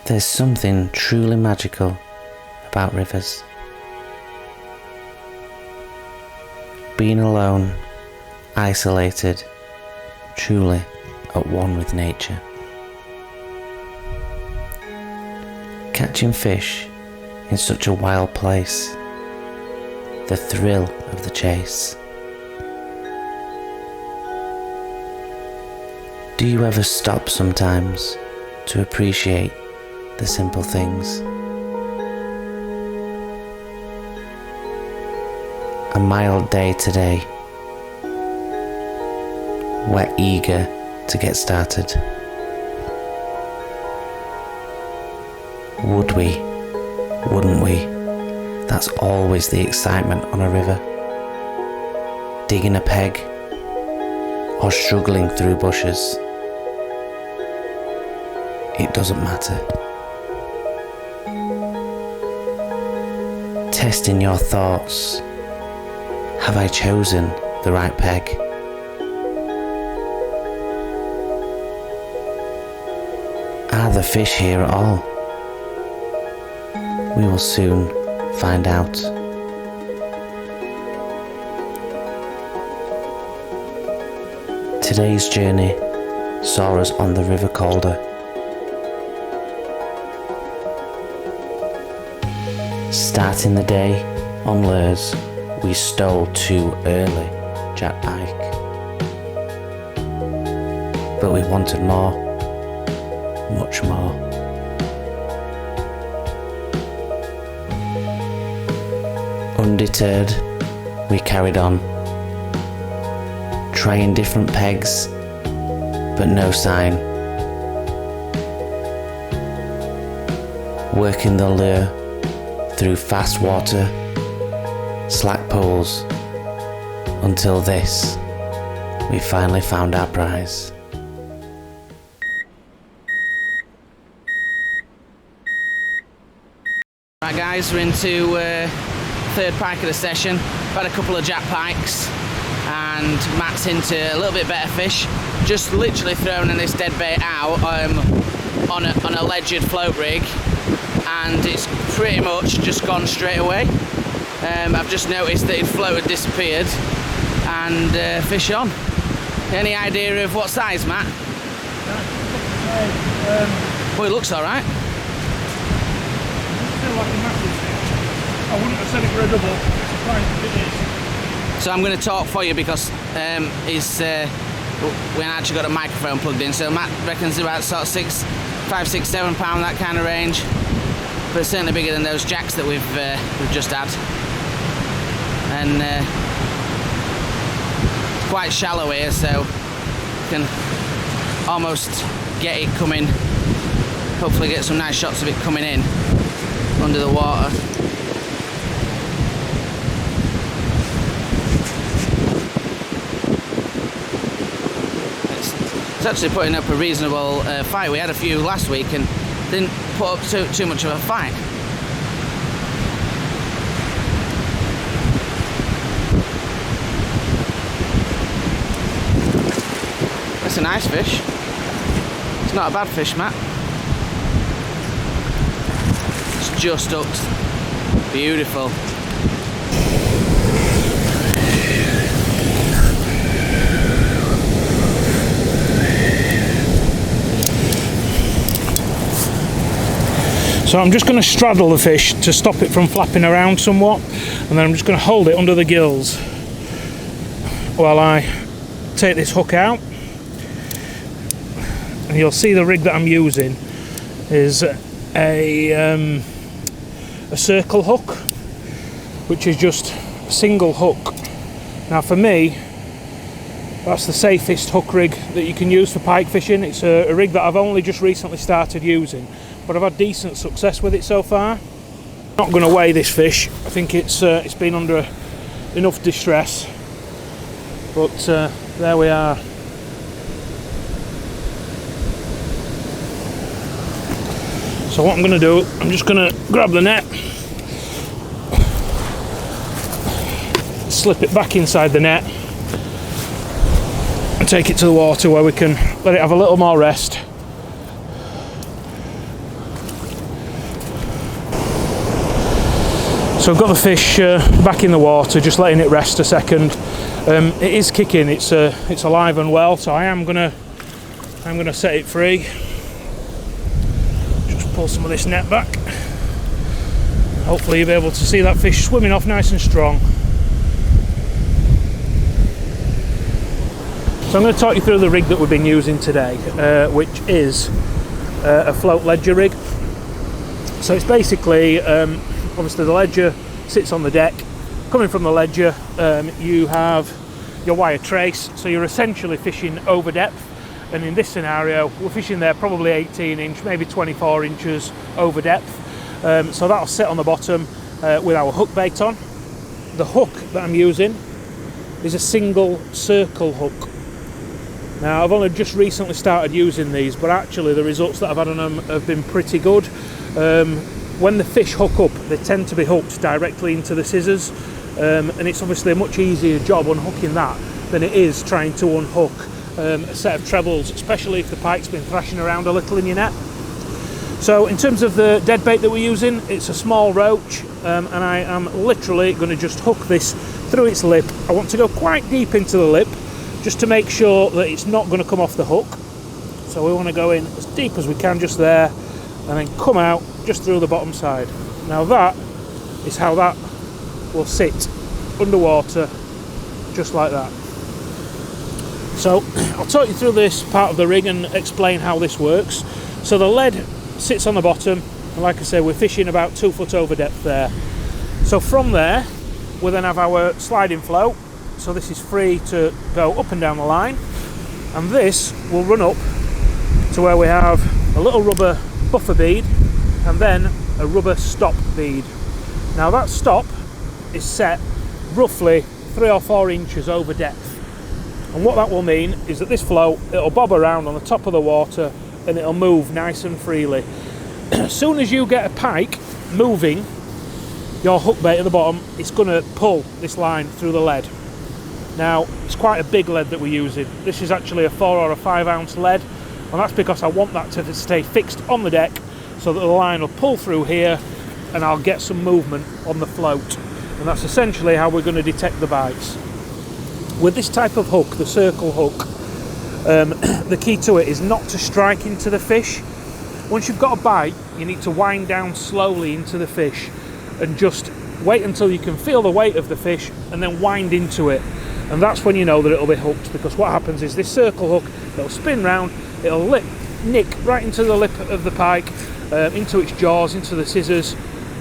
There's something truly magical about rivers. Being alone, isolated, truly at one with nature. Catching fish in such a wild place, the thrill of the chase. Do you ever stop sometimes to appreciate the simple things? A mild day today. We're eager to get started. Would we? Wouldn't we? That's always the excitement on a river. Digging a peg or struggling through bushes. It doesn't matter. Testing your thoughts. Have I chosen the right peg? Are the fish here at all? We will soon find out. Today's journey saw us on the River Calder. Starting the day on lures, we stole too early Jack Pike. But we wanted more, much more. Undeterred, we carried on, trying different pegs, but no sign. Working the lure through fast water, slack poles, until this, we finally found our prize. Right guys, we're into third pike of the session. I've had a couple of jack pikes and Matt's into a little bit better fish. Just literally thrown in this dead bait out on a alleged float rig, and it's pretty much just gone straight away. I've just noticed that it floated, disappeared, and fish on. Any idea of what size, Matt? Well, it looks alright. Still like a massive fish. I wouldn't have said it for a double. It's surprised if it is. So I'm going to talk for you because we actually got a microphone plugged in. So Matt reckons about sort of 5, 6, 7 pound, that kind of range. But certainly bigger than those jacks that we've just had. And it's quite shallow here, so you can almost get it coming. Hopefully get some nice shots of it coming in under the water. It's actually putting up a reasonable fight. We had a few last week and didn't put up too much of a fight. That's a nice fish. It's not a bad fish, Matt. It's just hooked. Beautiful. So I'm just going to straddle the fish to stop it from flapping around somewhat, and then I'm just going to hold it under the gills while I take this hook out. And you'll see the rig that I'm using is a circle hook, which is just a single hook. Now for me, that's the safest hook rig that you can use for pike fishing. It's a rig that I've only just recently started using, but I've had decent success with it so far. I'm not going to weigh this fish. I think it's been under enough distress, but there we are. So what I'm going to do, I'm just going to grab the net, slip it back inside the net and take it to the water where we can let it have a little more rest. So I've got the fish back in the water, just letting it rest a second. It is kicking, it's alive and well, so I'm gonna set it free. Just pull some of this net back. Hopefully you'll be able to see that fish swimming off nice and strong. So I'm going to talk you through the rig that we've been using today, which is a float ledger rig. So it's basically, obviously the ledger sits on the deck. Coming from the ledger, you have your wire trace, so you're essentially fishing over depth. And in this scenario, we're fishing there probably 18 inch, maybe 24 inches over depth. So that'll sit on the bottom with our hook bait on. The hook that I'm using is a single circle hook. Now, I've only just recently started using these, but actually the results that I've had on them have been pretty good. When the fish hook up, they tend to be hooked directly into the scissors, and it's obviously a much easier job unhooking that than it is trying to unhook a set of trebles, especially if the pike's been thrashing around a little in your net. So in terms of the dead bait that we're using, it's a small roach, and I am literally going to just hook this through its lip. I want to go quite deep into the lip just to make sure that it's not going to come off the hook. So we want to go in as deep as we can just there, and then come out just through the bottom side. Now that is how that will sit underwater, just like that. So I'll talk you through this part of the rig and explain how this works. So the lead sits on the bottom, and like I say, we're fishing about 2 foot over depth there. So from there we'll then have our sliding float, so this is free to go up and down the line, and this will run up to where we have a little rubber buffer bead and then a rubber stop bead. Now that stop is set roughly 3 or 4 inches over depth, and what that will mean is that this float, it'll bob around on the top of the water and it'll move nice and freely. As soon as you get a pike moving your hook bait at the bottom, it's going to pull this line through the lead. Now it's quite a big lead that we're using. This is actually a 4 or a 5 ounce lead, and that's because I want that to stay fixed on the deck so that the line will pull through here and I'll get some movement on the float, and that's essentially how we're going to detect the bites. With this type of hook, the circle hook, the key to it is not to strike into the fish. Once you've got a bite, you need to wind down slowly into the fish and just wait until you can feel the weight of the fish and then wind into it, and that's when you know that it'll be hooked, because what happens is this circle hook, it'll spin round, it'll nick right into the lip of the pike, into its jaws, into the scissors,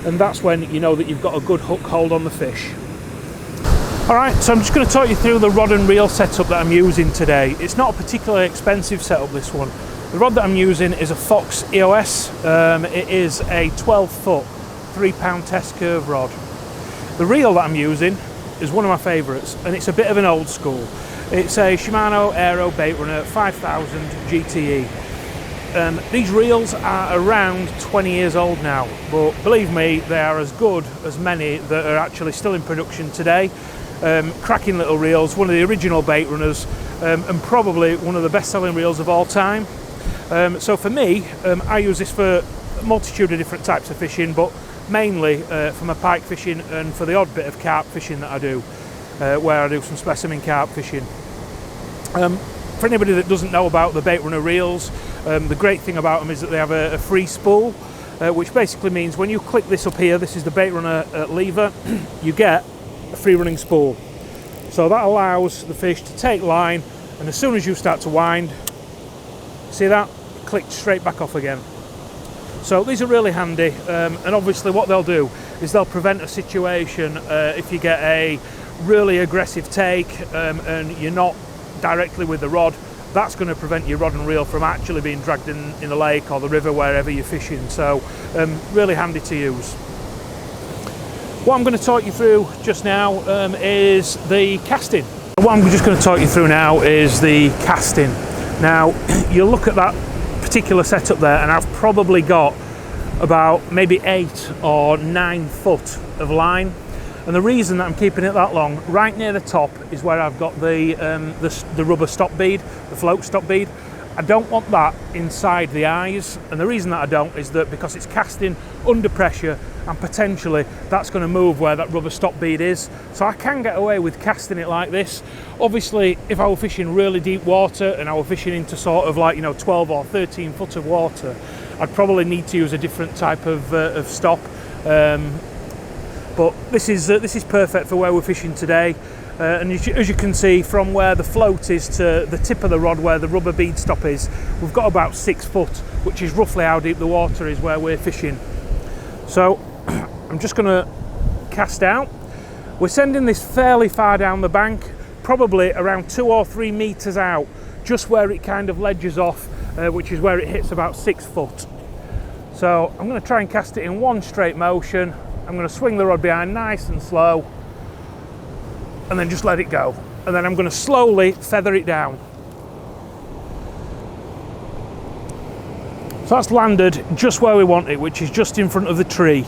and that's when you know that you've got a good hook hold on the fish. Alright, so I'm just going to talk you through the rod and reel setup that I'm using today. It's not a particularly expensive setup, this one. The rod that I'm using is a Fox EOS. It is a 12 foot 3 pound test curve rod. The reel that I'm using is one of my favourites, and it's a bit of an old school. It's a Shimano Aero bait runner 5000 GTE. These reels are around 20 years old now, but believe me, they are as good as many that are actually still in production today. Cracking little reels, one of the original bait runners, and probably one of the best selling reels of all time. So for me, I use this for a multitude of different types of fishing, but mainly for my pike fishing and for the odd bit of carp fishing that I do, where I do some specimen carp fishing. For anybody that doesn't know about the bait runner reels, the great thing about them is that they have a free spool, which basically means when you click this up here, this is the bait runner lever, you get a free running spool. So that allows the fish to take line, and as soon as you start to wind, see that? Click straight back off again. So these are really handy, and obviously what they'll do is they'll prevent a situation if you get a really aggressive take and you're not directly with the rod. That's going to prevent your rod and reel from actually being dragged in the lake or the river, wherever you're fishing. So really handy to use. What I'm going to talk you through just now is the casting. What I'm just going to talk you through now is the casting. Now, you look at that particular setup there, and I've probably got about maybe 8 or 9 foot of line. And the reason that I'm keeping it that long, right near the top is where I've got the rubber stop bead, the float stop bead. I don't want that inside the eyes, and the reason that I don't is that because it's casting under pressure and potentially that's going to move where that rubber stop bead is. So I can get away with casting it like this. Obviously, if I were fishing really deep water and I were fishing into sort of like, you know, 12 or 13 foot of water, I'd probably need to use a different type of stop. But this is perfect for where we're fishing today. And as you can see, from where the float is to the tip of the rod where the rubber bead stop is, we've got about 6 foot, which is roughly how deep the water is where we're fishing. So I'm just going to cast out. We're sending this fairly far down the bank, probably around 2 or 3 meters out, just where it kind of ledges off, which is where it hits about 6 foot. So I'm going to try and cast it in one straight motion. I'm going to swing the rod behind nice and slow, and then just let it go. And then I'm going to slowly feather it down. So that's landed just where we want it, which is just in front of the tree.